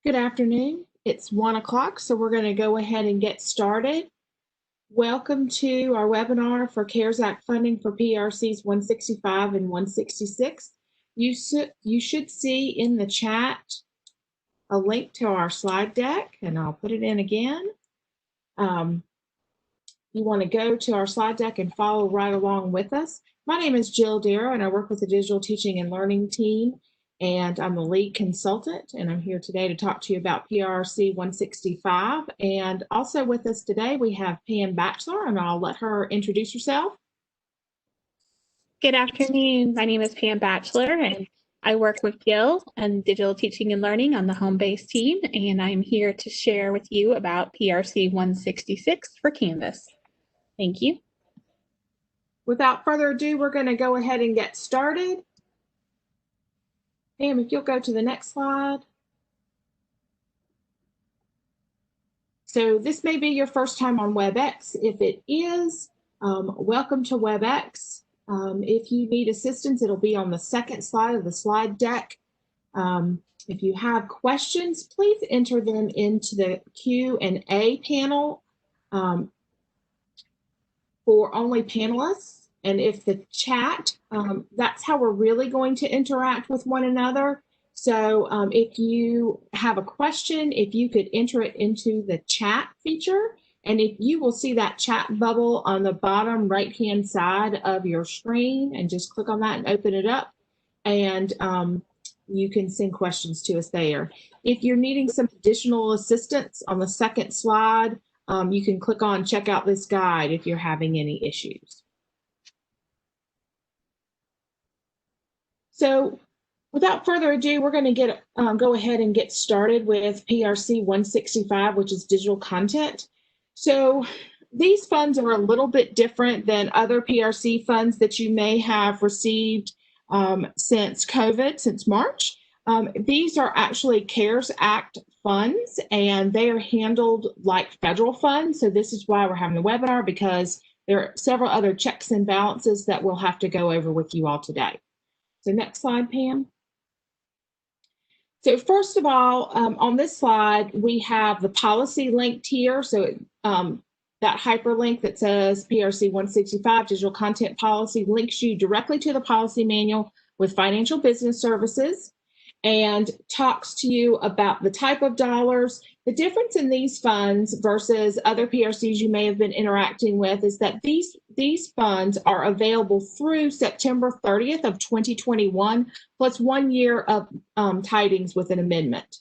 Good afternoon. It's 1 o'clock, so we're going to go ahead and get started. Welcome to our webinar for CARES Act funding for PRCs 165 and 166. You should see in the chat a link to our slide deck, and I'll put it in again. You want to go to our slide deck and follow right along with us. My name is Jill Darrow, and I work with the Digital Teaching and Learning team, and I'm the lead consultant, and I'm here today to talk to you about PRC 165. And also with us today, we have Pam Batchelor, and I'll let her introduce herself. Good afternoon. My name is Pam Batchelor, and I work with Jill and Digital Teaching and Learning on the home-based team, and I'm here to share with you about PRC 166 for Canvas. Thank you. Without further ado, we're going to go ahead and get started. Pam, if you'll go to the next slide. So this may be your first time on WebEx. If it is, welcome to WebEx. If you need assistance, it'll be on the second slide of the slide deck. If you have questions, please enter them into the Q&A panel for only panelists. And if the chat, that's how we're really going to interact with one another. So if you have a question, if you could enter it into the chat feature, and if you will see that chat bubble on the bottom right-hand side of your screen, and just click on that and open it up, and you can send questions to us there. If you're needing some additional assistance on the second slide, you can click on check out this guide if you're having any issues. So without further ado, we're going to go ahead and get started with PRC 165, which is digital content. So these funds are a little bit different than other PRC funds that you may have received since COVID, since March. These are actually CARES Act funds, and they are handled like federal funds. So this is why we're having the webinar, because there are several other checks and balances that we'll have to go over with you all today. So next slide, Pam. So first of all, on this slide, we have the policy linked here. So that hyperlink that says PRC 165 digital content policy links you directly to the policy manual with financial business services and talks to you about the type of dollars. The difference in these funds versus other PRCs you may have been interacting with is that these funds are available through September 30th of 2021, plus 1 year of tidings with an amendment.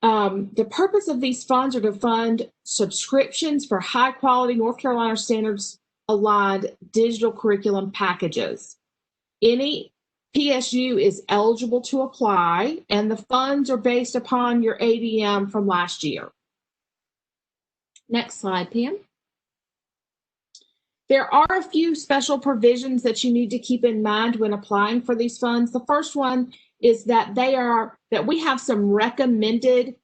The purpose of these funds are to fund subscriptions for high quality North Carolina standards aligned digital curriculum packages. Any PSU is eligible to apply, and the funds are based upon your ADM from last year. Next slide, Pam. There are a few special provisions that you need to keep in mind when applying for these funds. The first one is that we have some recommended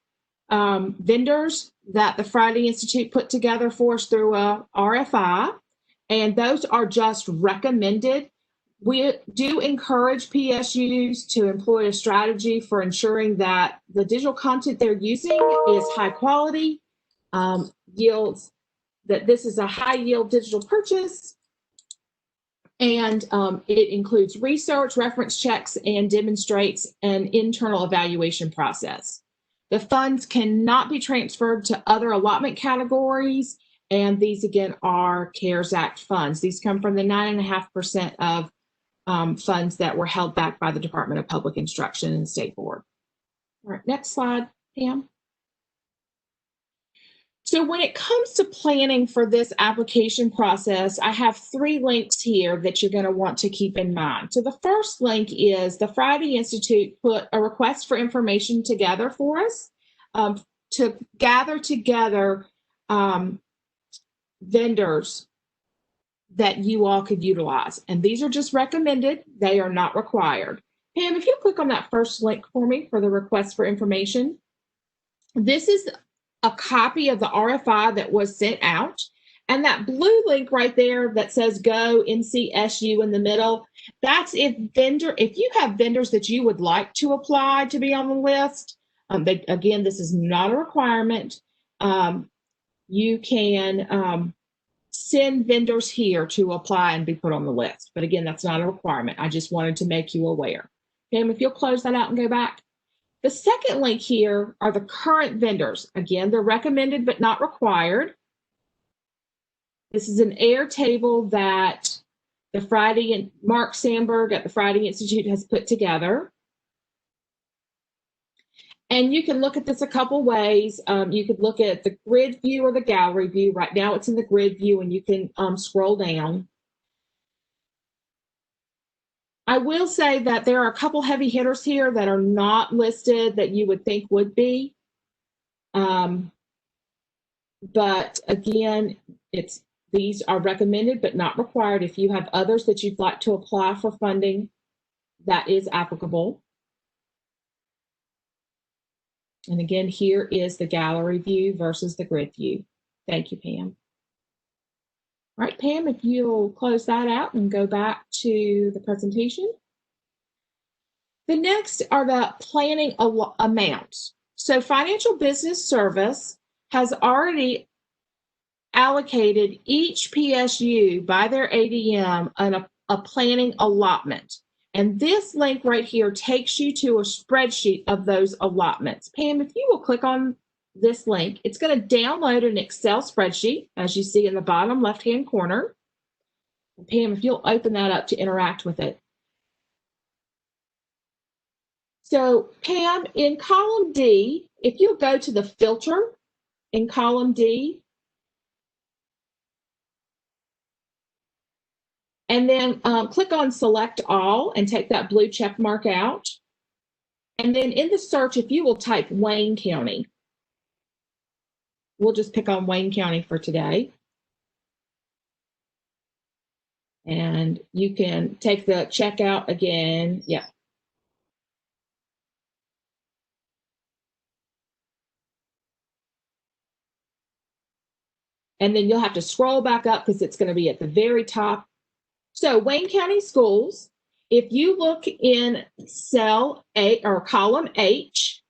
vendors that the Friday Institute put together for us through a RFI, and those are just recommended. We do encourage PSUs to employ a strategy for ensuring that the digital content they're using is high quality, yields, that this is a high yield digital purchase, and it includes research, reference checks, and demonstrates an internal evaluation process. The funds cannot be transferred to other allotment categories, and these again are CARES Act funds. These come from the 9.5% of funds that were held back by the Department of Public Instruction and the State Board. All right, next slide, Pam. So when it comes to planning for this application process, I have 3 links here that you're going to want to keep in mind. So the first link is the Friday Institute put a request for information together for us to gather together vendors that you all could utilize. And these are just recommended. They are not required. Pam, if you click on that first link for me for the request for information, this is a copy of the RFI that was sent out. And that blue link right there that says Go NCSU in the middle, that's if you have vendors that you would like to apply to be on the list, Again, this is not a requirement. You can send vendors here to apply and be put on the list. But again, that's not a requirement. I just wanted to make you aware. Pam, if you'll close that out and go back. The second link here are the current vendors. Again, they're recommended but not required. This is an air table that the Friday and Mark Sandberg at the Friday Institute has put together. And you can look at this a couple ways. You could look at the grid view or the gallery view. Right now it's in the grid view and you can scroll down. I will say that there are a couple heavy hitters here that are not listed that you would think would be. But again, these are recommended but not required. If you have others that you'd like to apply for funding, that is applicable. And again, here is the gallery view versus the grid view. Thank you, Pam. All right, Pam, if you'll close that out and go back to the presentation. The next are the planning amounts. So Financial Business Service has already allocated each PSU by their ADM a planning allotment. And this link right here takes you to a spreadsheet of those allotments. Pam, if you will click on this link, it's going to download an Excel spreadsheet, as you see in the bottom left-hand corner. And Pam, if you'll open that up to interact with it. So Pam, in column D, if you'll go to the filter in column D, and then click on select all and take that blue check mark out. And then in the search, if you will type Wayne County, we'll just pick on Wayne County for today. And you can take the check out again. Yeah. And then you'll have to scroll back up because it's going to be at the very top. So Wayne County Schools, if you look in cell A or column H,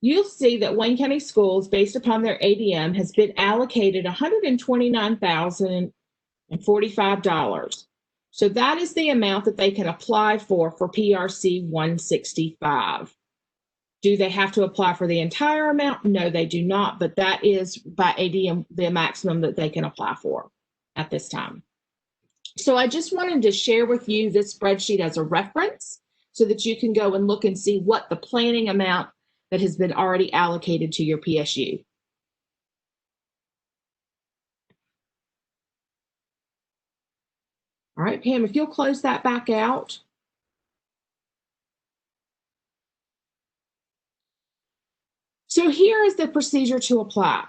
you'll see that Wayne County Schools, based upon their ADM, has been allocated $129,045. So that is the amount that they can apply for PRC 165. Do they have to apply for the entire amount? No, they do not, but that is by ADM the maximum that they can apply for at this time. So I just wanted to share with you this spreadsheet as a reference so that you can go and look and see what the planning amount that has been already allocated to your PSU. All right, Pam, if you'll close that back out. So here is the procedure to apply.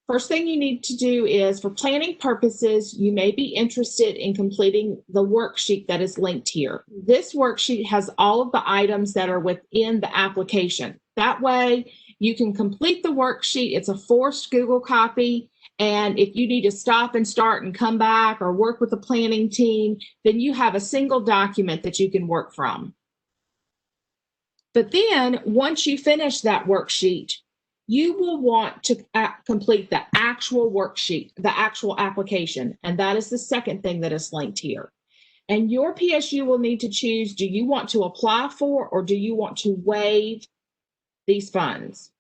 First thing you need to do is, for planning purposes, you may be interested in completing the worksheet that is linked here. This worksheet has all of the items that are within the application. That way you can complete the worksheet. It's a forced Google copy. And if you need to stop and start and come back or work with the planning team, then you have a single document that you can work from. But then once you finish that worksheet, you will want to complete the actual worksheet, the actual application. And that is the second thing that is linked here. And your PSU will need to choose, do you want to apply for or do you want to waive these funds?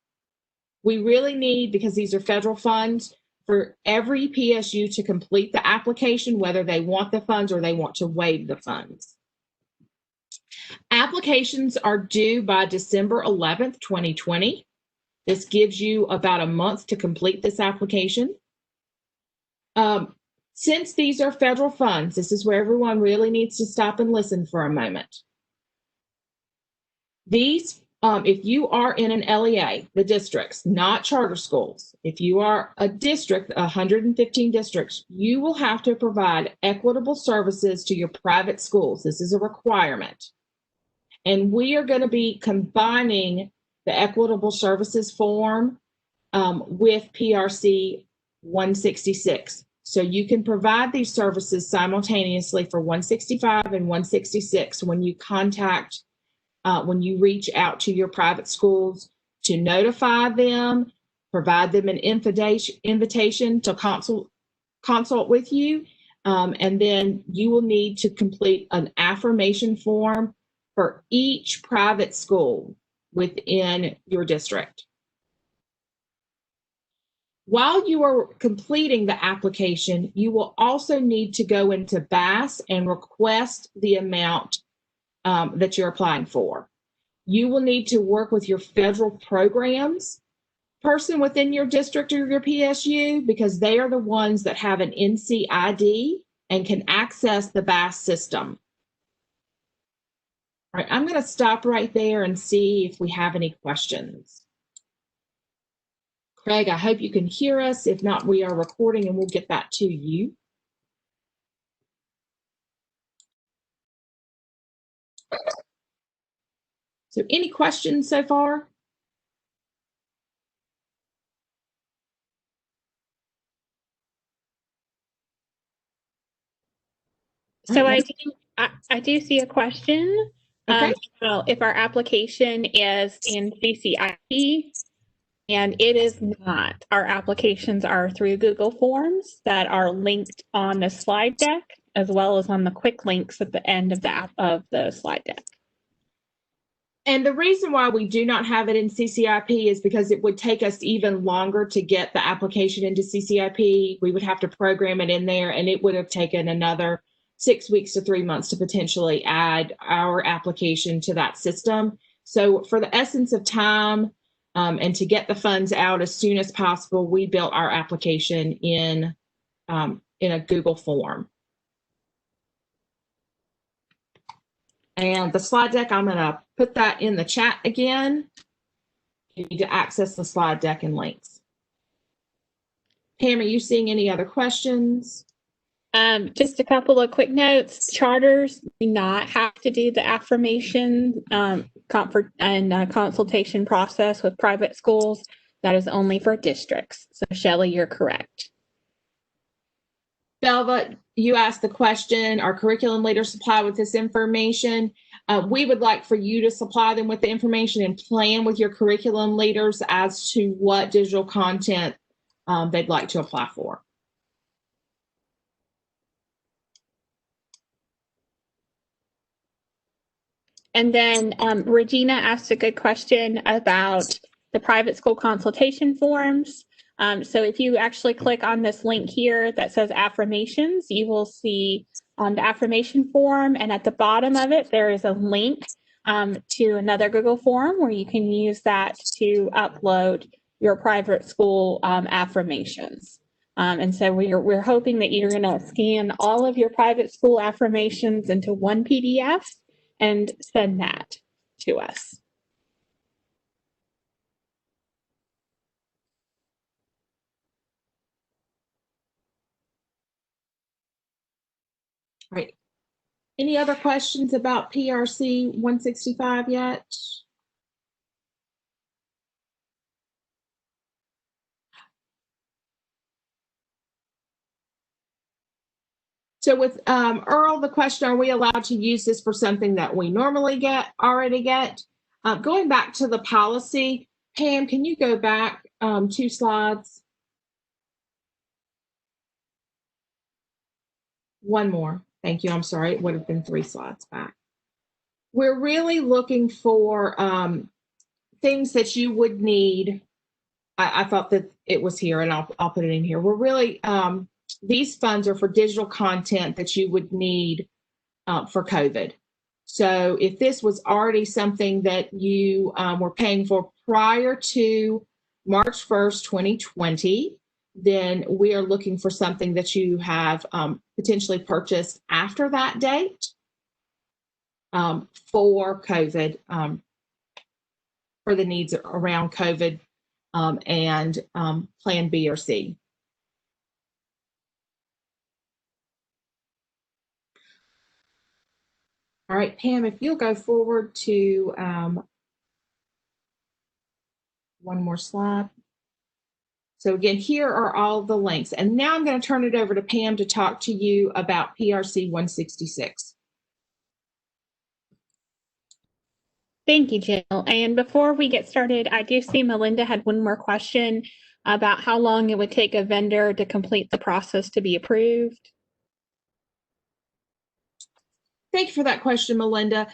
We really need, because these are federal funds, for every PSU to complete the application, whether they want the funds or they want to waive the funds. Applications are due by December 11th, 2020. This gives you about a month to complete this application. Since these are federal funds, this is where everyone really needs to stop and listen for a moment. These, if you are in an LEA, the districts, not charter schools, if you are a district, 115 districts, you will have to provide equitable services to your private schools. This is a requirement. And we are going to be combining the equitable services form with PRC 166. So you can provide these services simultaneously for 165 and 166 when you when you reach out to your private schools to notify them, provide them an invitation to consult with you, and then you will need to complete an affirmation form for each private school within your district. While you are completing the application, you will also need to go into BAS and request the amount that you're applying for. You will need to work with your federal programs person within your district or your PSU, because they are the ones that have an NCID and can access the BAS system. All right, I'm going to stop right there and see if we have any questions. Craig, I hope you can hear us. If not, we are recording and we'll get that to you. So any questions so far? So I do see a question. Okay. So if our application is in CCIP, and it is not. Our applications are through Google Forms that are linked on the slide deck, as well as on the quick links at the end of the slide deck. And the reason why we do not have it in CCIP is because it would take us even longer to get the application into CCIP. We would have to program it in there, and it would have taken another 6 weeks to 3 months to potentially add our application to that system. So for the essence of time and to get the funds out as soon as possible, we built our application in a Google form. And the slide deck, I'm going to put that in the chat again. You need to access the slide deck and links. Pam, are you seeing any other questions? Just a couple of quick notes. Charters do not have to do the affirmation consultation process with private schools. That is only for districts. So Shelley, you're correct. Belva, you asked the question, are curriculum leaders supplied with this information? We would like for you to supply them with the information and plan with your curriculum leaders as to what digital content they'd like to apply for. And then Regina asked a good question about the private school consultation forms. So if you actually click on this link here that says affirmations, you will see the affirmation form, and at the bottom of it, there is a link to another Google form where you can use that to upload your private school affirmations. And so we're hoping that you're going to scan all of your private school affirmations into one PDF and send that to us. All right. Any other questions about PRC 165 yet? So with Earl, the question, are we allowed to use this for something that we normally already get? Going back to the policy, Pam, can you go back 2 slides? One more. Thank you. I'm sorry. It would have been 3 slides back. We're really looking for things that you would need. I thought that it was here, and I'll put it in here. We're really, these funds are for digital content that you would need for COVID. So if this was already something that you were paying for prior to March 1st, 2020, then we are looking for something that you have potentially purchased after that date for COVID, for the needs around COVID and Plan B or C. All right, Pam, if you'll go forward to one more slide. So again, here are all the links. And now I'm going to turn it over to Pam to talk to you about PRC 166. Thank you, Jill. And before we get started, I do see Melinda had one more question about how long it would take a vendor to complete the process to be approved. Thank you for that question, Melinda.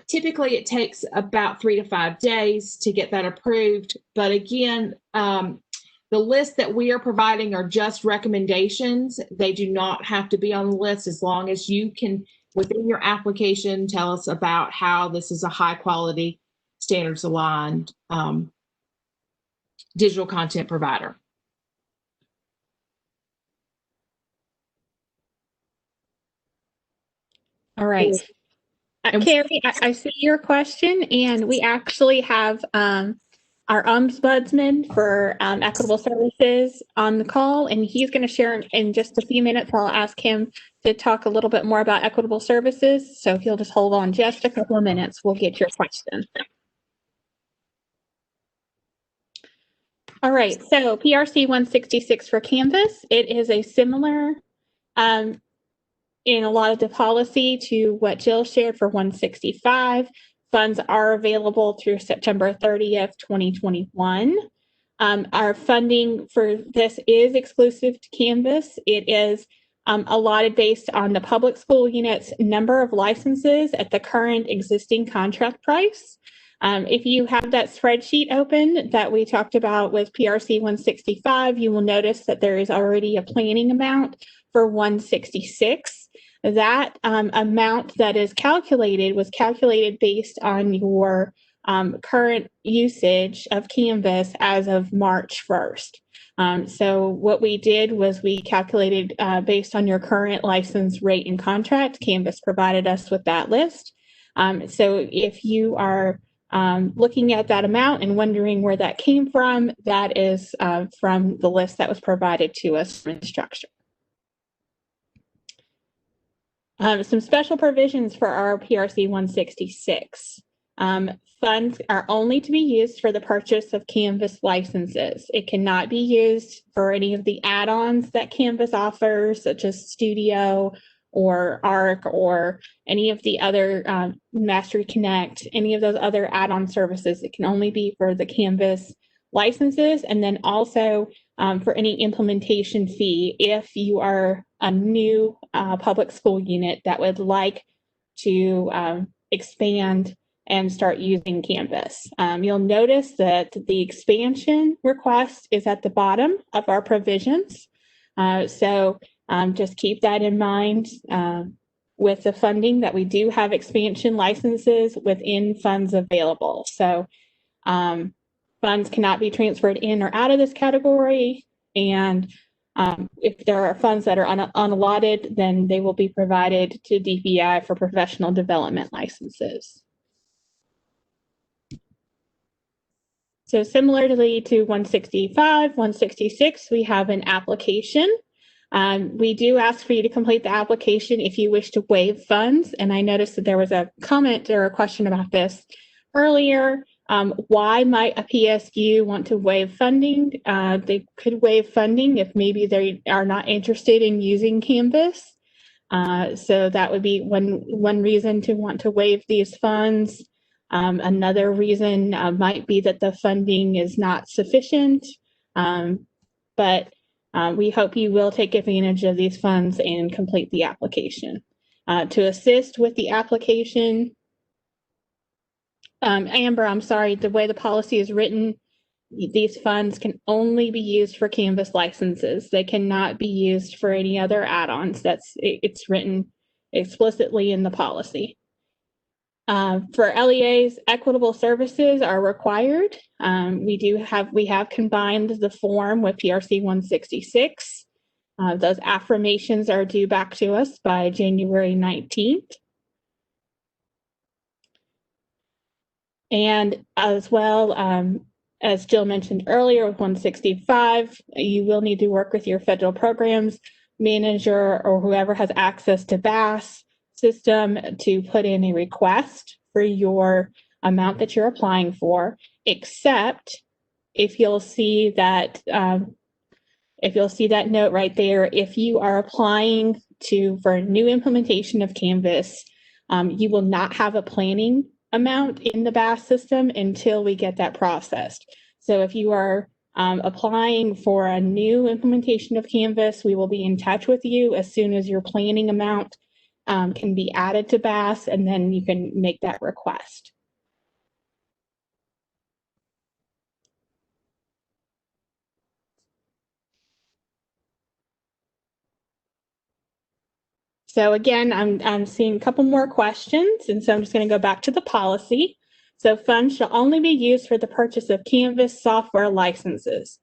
Typically, it takes about 3 to 5 days to get that approved. But again, the list that we are providing are just recommendations. They do not have to be on the list, as long as you can, within your application, tell us about how this is a high quality, standards aligned digital content provider. All right. Carrie, I see your question, and we actually have our ombudsman for equitable services on the call, and he's going to share in just a few minutes. I'll ask him to talk a little bit more about equitable services. So if you'll just hold on just a couple of minutes, we'll get your question. All right, so PRC 166 for Canvas. It is a similar in a lot of the policy to what Jill shared for 165. Funds are available through September 30th, 2021. Our funding for this is exclusive to Canvas. It is allotted based on the public school unit's number of licenses at the current existing contract price. If you have that spreadsheet open that we talked about with PRC 165, you will notice that there is already a planning amount for 166. That amount that is calculated was calculated based on your current usage of Canvas as of March 1st. So what we did was we calculated based on your current license rate and contract. Canvas provided us with that list. So if you are looking at that amount and wondering where that came from, that is from the list that was provided to us from instruction. Some special provisions for our PRC 166. Funds are only to be used for the purchase of Canvas licenses. It cannot be used for any of the add-ons that Canvas offers, such as Studio or ARC or any of the other Mastery Connect, any of those other add-on services. It can only be for the Canvas licenses, and then also for any implementation fee if you are a new public school unit that would like to expand and start using Canvas. You'll notice that the expansion request is at the bottom of our provisions. So just keep that in mind with the funding, that we do have expansion licenses within funds available. So funds cannot be transferred in or out of this category. And if there are funds that are unallotted, then they will be provided to DPI for professional development licenses. So similarly to 165, 166, we have an application. We do ask for you to complete the application if you wish to waive funds. And I noticed that there was a comment or a question about this earlier. Why might a PSU want to waive funding? They could waive funding if maybe they are not interested in using Canvas. So that would be one reason to want to waive these funds. Another reason might be that the funding is not sufficient, but we hope you will take advantage of these funds and complete the application. To assist with the application, Amber, I'm sorry, the way the policy is written, these funds can only be used for Canvas licenses. They cannot be used for any other add-ons. It's written explicitly in the policy. For LEAs, equitable services are required. We have combined the form with PRC 166. Those affirmations are due back to us by January 19th. And as well, as Jill mentioned earlier with 165, you will need to work with your federal programs manager or whoever has access to VAS system to put in a request for your amount that you're applying for, except if you'll see that note right there, if you are applying for a new implementation of Canvas, you will not have a planning amount in the BAS system until we get that processed. So if you are applying for a new implementation of Canvas, we will be in touch with you as soon as your planning amount can be added to BAS, and then you can make that request. So again, I'm seeing a couple more questions, and so I'm just going to go back to the policy. So funds shall only be used for the purchase of Canvas software licenses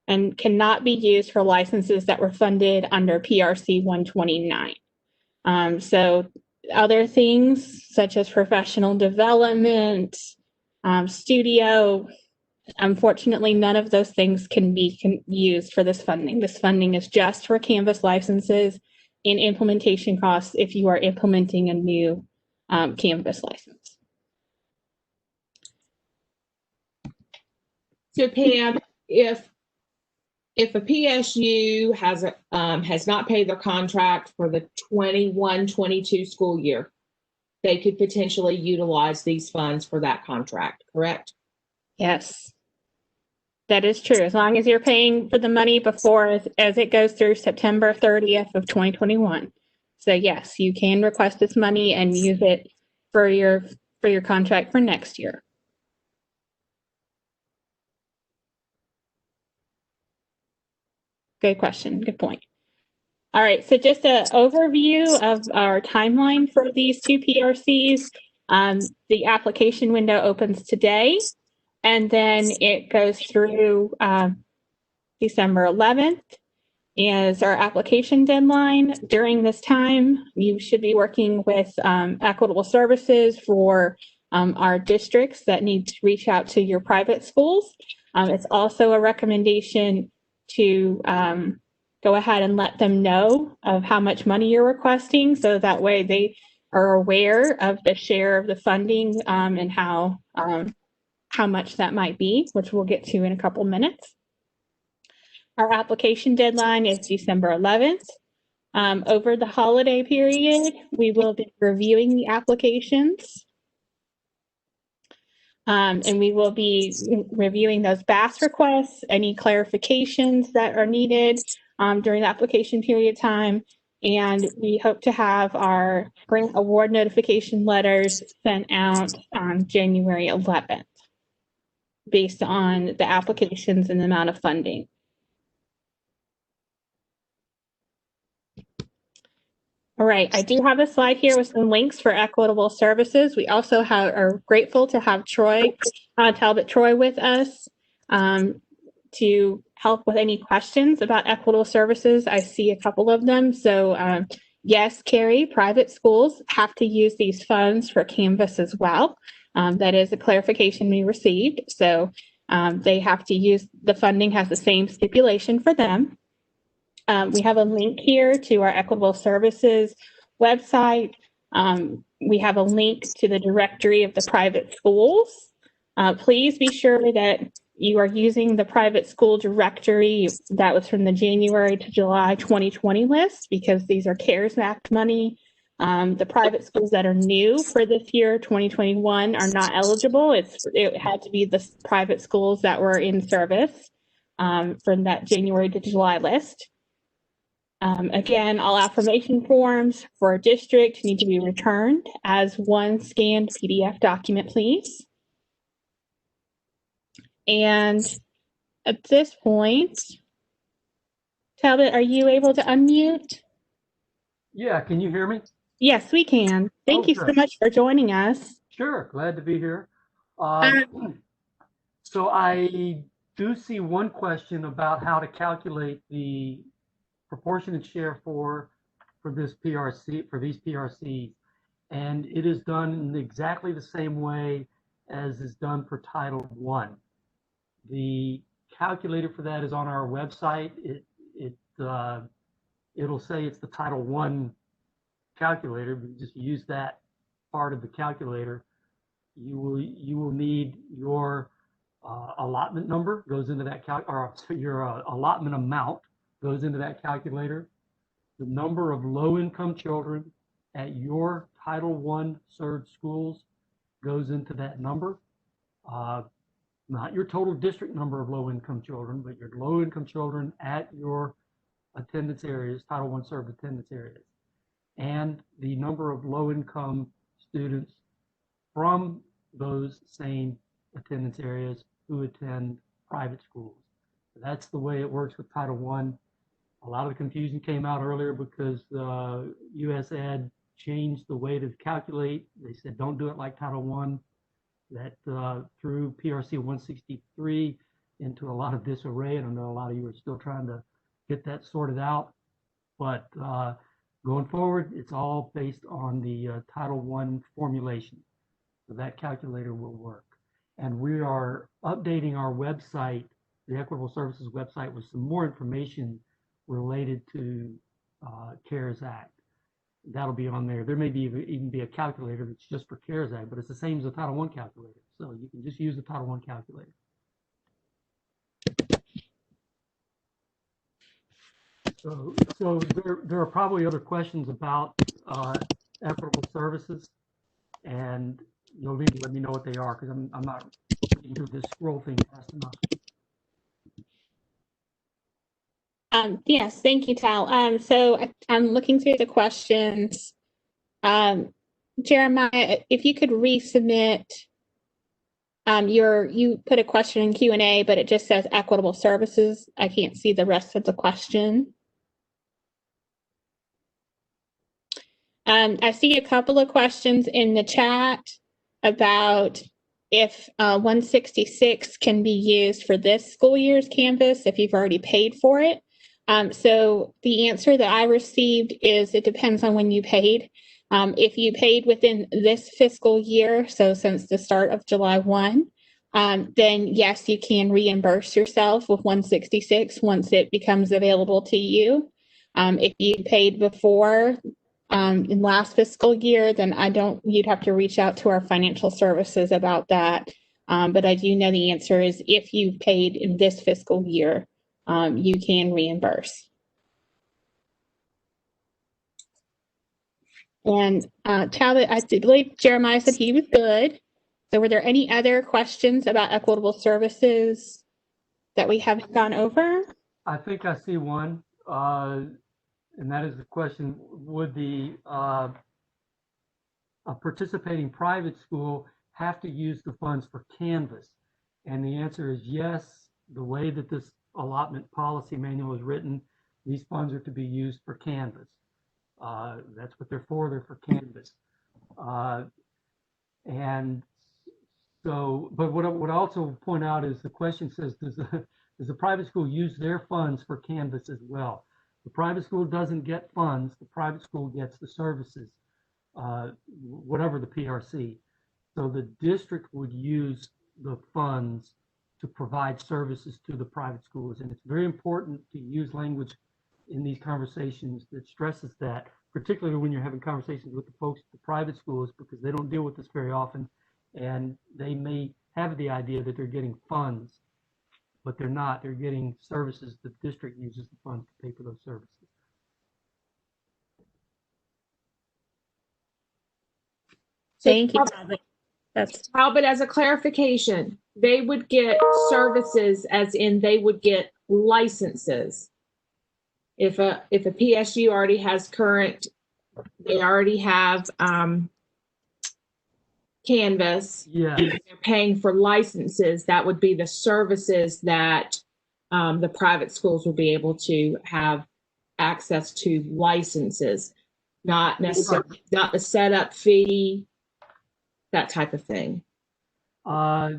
and cannot be used for licenses that were funded under PRC 129. So other things such as professional development, studio, unfortunately, none of those things can be used for this funding. This funding is just for Canvas licenses and implementation costs if you are implementing a new Canvas license. So Pam, if a PSU has not paid their contract for the 21-22 school year, they could potentially utilize these funds for that contract, correct? Yes, that is true. As long as you're paying for the money before as it goes through September 30th of 2021. So yes, you can request this money and use it for your contract for next year. Good question. Good point. All right, so just an overview of our timeline for these two PRCs. The application window opens today, and then it goes through December 11th is our application deadline. During this time, you should be working with equitable services for our districts that need to reach out to your private schools. It's also a recommendation to go ahead and let them know of how much money you're requesting, so that way they are aware of the share of the funding and how much that might be, which we'll get to in a couple minutes. Our application deadline is December 11th. Over the holiday period, we will be reviewing the applications. And we will be reviewing those BAS requests, any clarifications that are needed during the application period time. And we hope to have our grant award notification letters sent out on January 11th, based on the applications and the amount of funding. All right, I do have a slide here with some links for equitable services. We also are grateful to have Talbot Troy with us to help with any questions about equitable services. I see a couple of them. So yes, Carrie, private schools have to use these funds for Canvas as well. That is a clarification we received. So they have to use, the funding has the same stipulation for them. We have a link here to our equitable services website. We have a link to the directory of the private schools. Please be sure that you are using the private school directory that was from the January to July 2020 list, because these are CARES Act money. The private schools that are new for this year, 2021, are not eligible. It had to be the private schools that were in service from that January to July list. Again, all affirmation forms for a district need to be returned as one scanned PDF document, please. And at this point, Talbot, are you able to unmute? Yeah, can you hear me? Yes, we can. Thank you so much for joining us. Sure, glad to be here. So I do see one question about how to calculate the proportionate share for this PRC, for these PRCs, and it is done in exactly the same way as is done for Title I. The calculator for that is on our website. It'll say it's the Title I calculator, but just use that part of the calculator. You will need your allotment number goes into that or your allotment amount goes into that calculator. The number of low-income children at your Title I served schools goes into that number. Not your total district number of low-income children, but your low-income children at your attendance areas, Title I served attendance areas, and the number of low-income students from those same attendance areas who attend private schools. That's the way it works with Title I. A lot of the confusion came out earlier because US Ed changed the way to calculate. They said, don't do it like Title I. That threw PRC 163 into a lot of disarray, and I know a lot of you are still trying to get that sorted out. But going forward, it's all based on the Title I formulation. So that calculator will work. And we are updating our website, the Equitable Services website, with some more information related to CARES Act. That'll be on there. There may be even be a calculator that's just for CARES Act, but it's the same as the Title I calculator. So you can just use the Title I calculator. So there are probably other questions about equitable services, and you'll need to let me know what they are, because I'm not looking through this scroll thing fast enough. Yes, thank you, Tal. So I'm looking through the questions. Jeremiah, if you could resubmit you put a question in Q&A, but it just says equitable services. I can't see the rest of the question. I see a couple of questions in the chat about if 166 can be used for this school year's Canvas if you've already paid for it. So the answer that I received is it depends on when you paid. If you paid within this fiscal year, so since the start of July 1, then yes, you can reimburse yourself with 166 once it becomes available to you. If you paid before in last fiscal year, then you'd have to reach out to our financial services about that. But I do know the answer is if you paid in this fiscal year, you can reimburse. And Talbot, I believe Jeremiah said he was good. So were there any other questions about equitable services that we haven't gone over? I think I see one, and that is the question, would a participating private school have to use the funds for Canvas? And the answer is yes. The way that this allotment policy manual is written, these funds are to be used for Canvas. That's what they're for Canvas. And so, but what I also point out is the question says, does the private school use their funds for Canvas as well? The private school doesn't get funds. The private school gets the services, whatever the PRC. So the district would use the funds to provide services to the private schools. And it's very important to use language in these conversations that stresses that, particularly when you're having conversations with the folks at the private schools, because they don't deal with this very often. And they may have the idea that they're getting funds, but they're not. They're getting services. The district uses the funds to pay for those services. Thank you. Talbot, as a clarification, they would get services as in they would get licenses. If a PSU already has current, they already have Canvas. Yeah. They're paying for licenses. That would be the services that the private schools would be able to have access to licenses, not necessarily not the setup fee, that type of thing. Yeah,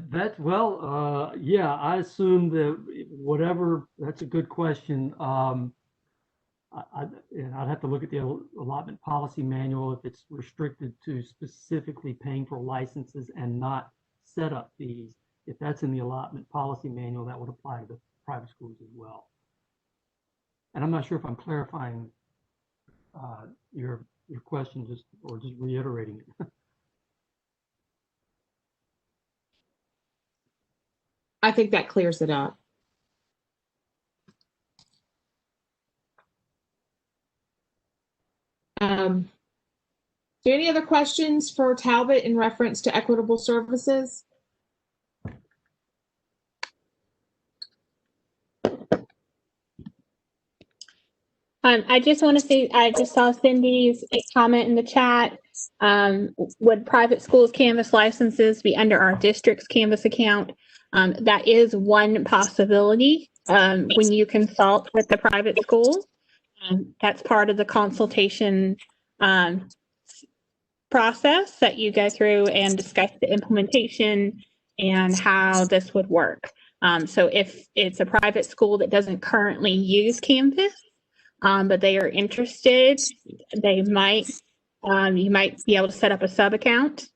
I assume that whatever, that's a good question. I'd have to look at the allotment policy manual if it's restricted to specifically paying for licenses and not setup fees. If that's in the allotment policy manual, that would apply to the private schools as well. And I'm not sure if I'm clarifying your question or just reiterating it. I think that clears it up. Do any other questions for Talbot in reference to equitable services? I just want to say, I just saw Cindy's comment in the chat. Would private schools Canvas licenses be under our district's Canvas account? That is one possibility when you consult with the private school. That's part of the consultation process that you go through and discuss the implementation and how this would work. So if it's a private school that doesn't currently use Canvas, but they are interested, they might, you might be able to set up a sub account.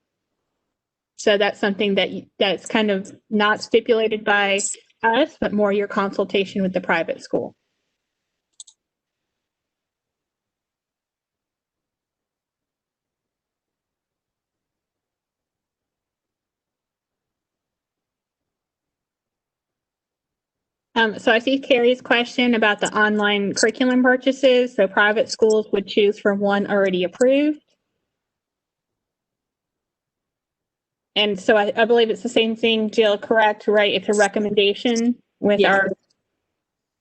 So that's something that's kind of not stipulated by us, but more your consultation with the private school. So I see Carrie's question about the online curriculum purchases. So private schools would choose from one already approved. And so I believe it's the same thing, Jill, correct, right? It's a recommendation with our.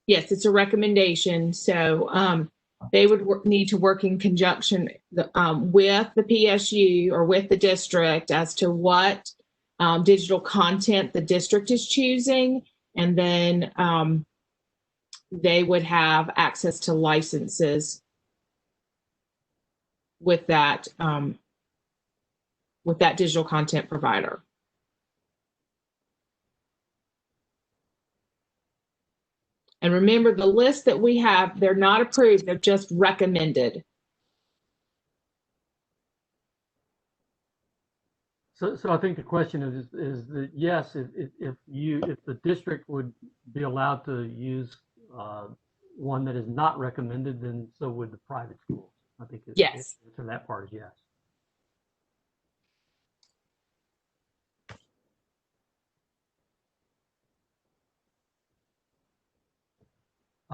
Yes, it's a recommendation. So they would need to work in conjunction with the PSU or with the district as to what digital content the district is choosing. And then they would have access to licenses with that digital content provider. And remember, the list that we have, they're not approved, they're just recommended. So I think the question is that yes, if the district would be allowed to use one that is not recommended, then so would the private schools. I think yes. The answer to that part is yes.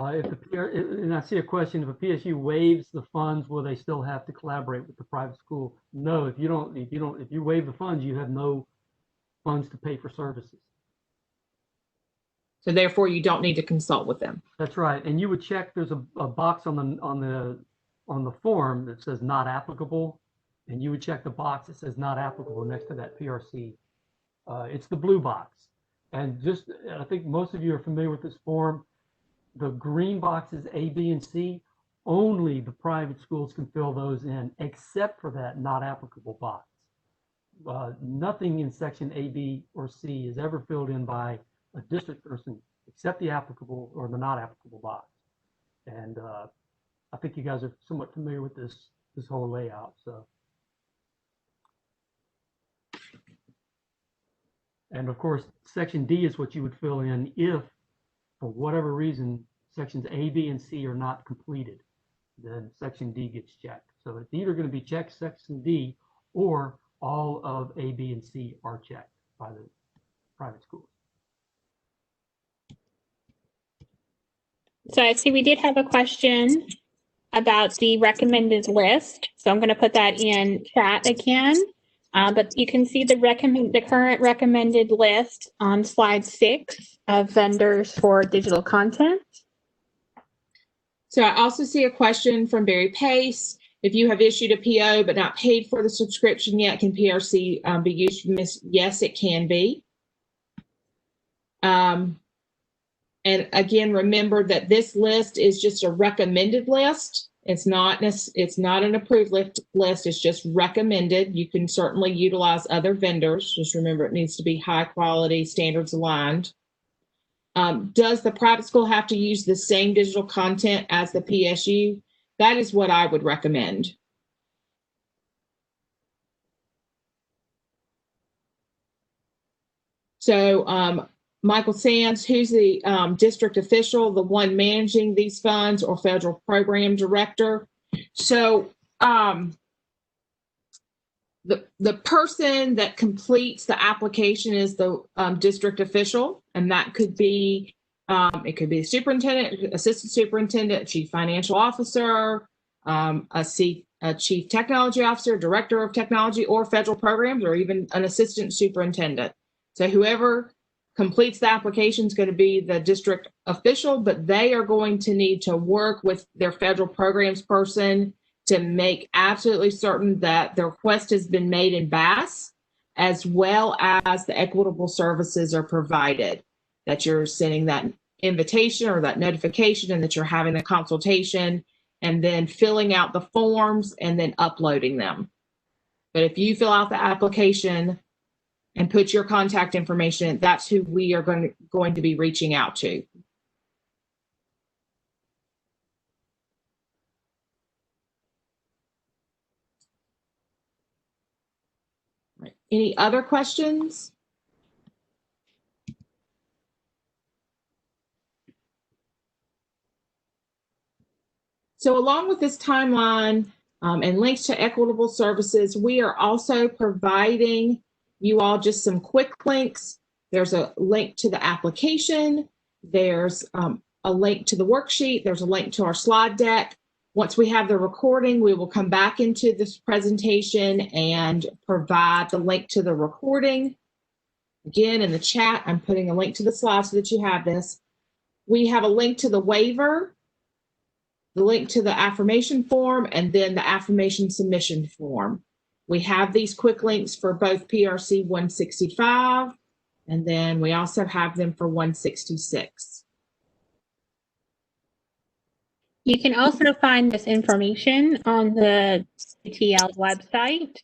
And I see a question: if a PSU waives the funds, will they still have to collaborate with the private school? No, if you waive the funds, you have no funds to pay for services. So therefore, you don't need to consult with them. That's right, and you would check. There's a box on the form that says not applicable, and you would check the box that says not applicable next to that PRC. It's the blue box, and I think most of you are familiar with this form. The green boxes A, B, and C, only the private schools can fill those in, except for that not applicable box. Nothing in section A, B, or C is ever filled in by a district person except the applicable or the not applicable box. And I think you guys are somewhat familiar with this whole layout. So, and of course, section D is what you would fill in if, for whatever reason, sections A, B, and C are not completed. Then section D gets checked. So it's either going to be checked section D, or all of A, B, and C are checked by the private schools. So I see we did have a question about the recommended list. So I'm going to put that in chat again. But you can see the current recommended list on slide 6 of vendors for digital content. So I also see a question from Barry Pace. If you have issued a PO but not paid for the subscription yet, can PRC be used? Yes, it can be. And again, remember that this list is just a recommended list. It's not an approved list. It's just recommended. You can certainly utilize other vendors. Just remember, it needs to be high quality, standards aligned. Does the private school have to use the same digital content as the PSU? That is what I would recommend. So Michael Sands, who's the district official, the one managing these funds, or federal program director? So the the person that completes the application is the district official, and that could be it could be a superintendent, assistant superintendent, chief financial officer, a chief technology officer, director of technology or federal programs, or even an assistant superintendent. So whoever completes the application is going to be the district official, but they are going to need to work with their federal programs person to make absolutely certain that the request has been made in BAS, as well as the equitable services are provided, that you're sending that invitation or that notification, and that you're having a consultation, and then filling out the forms and then uploading them. But if you fill out the application and put your contact information, that's who we are going to be reaching out to. Right. Any other questions? So along with this timeline and links to equitable services, we are also providing you all just some quick links. There's a link to the application. There's a link to the worksheet. There's a link to our slide deck. Once we have the recording, we will come back into this presentation and provide the link to the recording. Again, in the chat, I'm putting a link to the slide so that you have this. We have a link to the waiver, the link to the affirmation form, and then the affirmation submission form. We have these quick links for both PRC 165, and then we also have them for 166. You can also find this information on the CTL website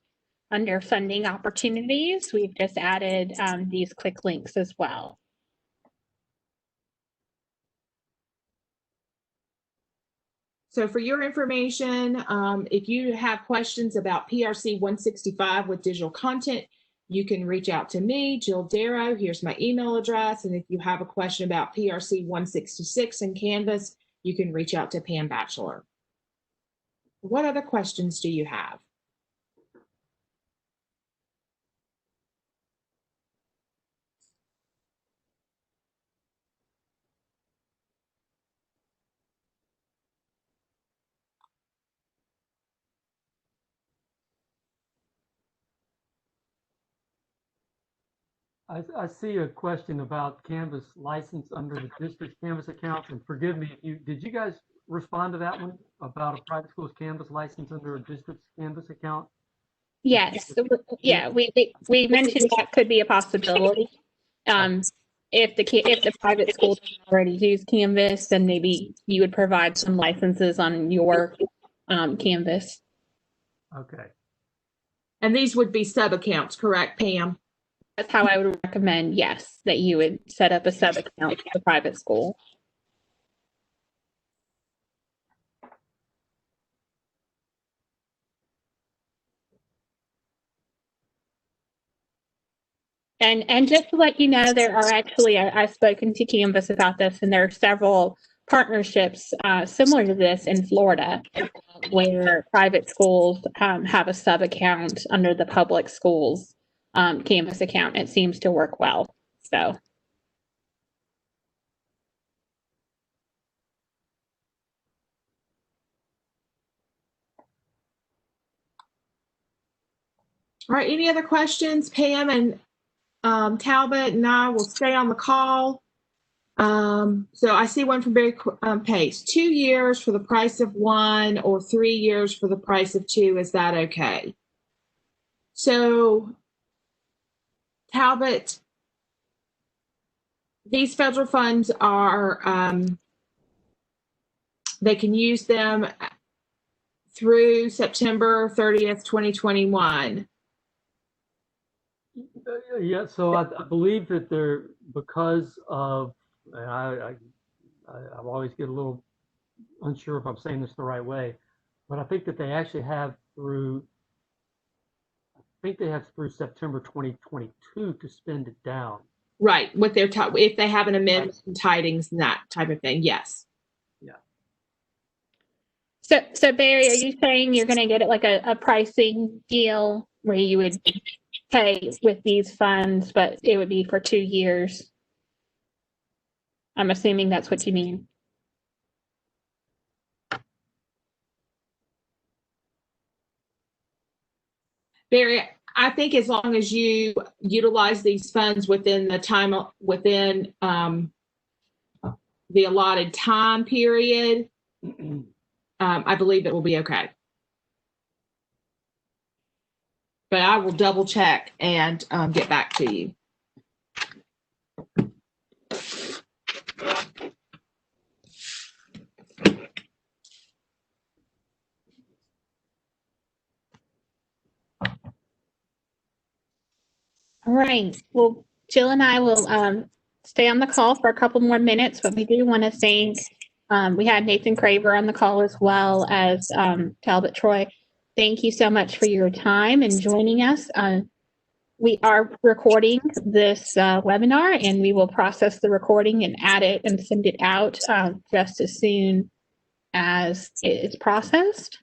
under funding opportunities. We've just added these quick links as well. So for your information, if you have questions about PRC 165 with digital content, you can reach out to me, Jill Darrow. Here's my email address. And if you have a question about PRC 166 and Canvas, you can reach out to Pam Batchelor. What other questions do you have? I see a question about Canvas license under the district Canvas account, and forgive me if did you guys respond to that one about a private school's Canvas license under a district's Canvas account? Yes, yeah, we mentioned that could be a possibility. If the private school doesn't already use Canvas, then maybe you would provide some licenses on your Canvas. Okay. And these would be sub-accounts, correct, Pam? That's how I would recommend, yes, that you would set up a sub-account for the private school. And just to let you know, there are actually, I've spoken to Canvas about this, and there are several partnerships similar to this in Florida, where private schools have a sub-account under the public schools Canvas account. It seems to work well. So. All right, any other questions? Pam and Talbot and I will stay on the call. So I see one from Barry Pace. 2 years for the price of 1 or 3 years for the price of 2. Is that okay? So Talbot, these federal funds are, they can use them through September 30th, 2021. Yeah, so I believe that they're, because of, and I always get a little unsure if I'm saying this the right way, but I think that they actually have through, through September 2022 to spend it down. Right, with their if they have an amendment and tidings and that type of thing, yes. Yeah. So Barry, are you saying you're going to get it like a pricing deal where you would pay with these funds, but it would be for 2 years. I'm assuming that's what you mean. Barry, I think as long as you utilize these funds within the time, within the allotted time period, I believe it will be okay. But I will double check and get back to you. All right. Well, Jill and I will stay on the call for a couple more minutes, but we do want to thank, we had Nathan Craver on the call as well as Talbot Troy. Thank you so much for your time and joining us. We are recording this webinar, and we will process the recording and add it and send it out just as soon as it is processed.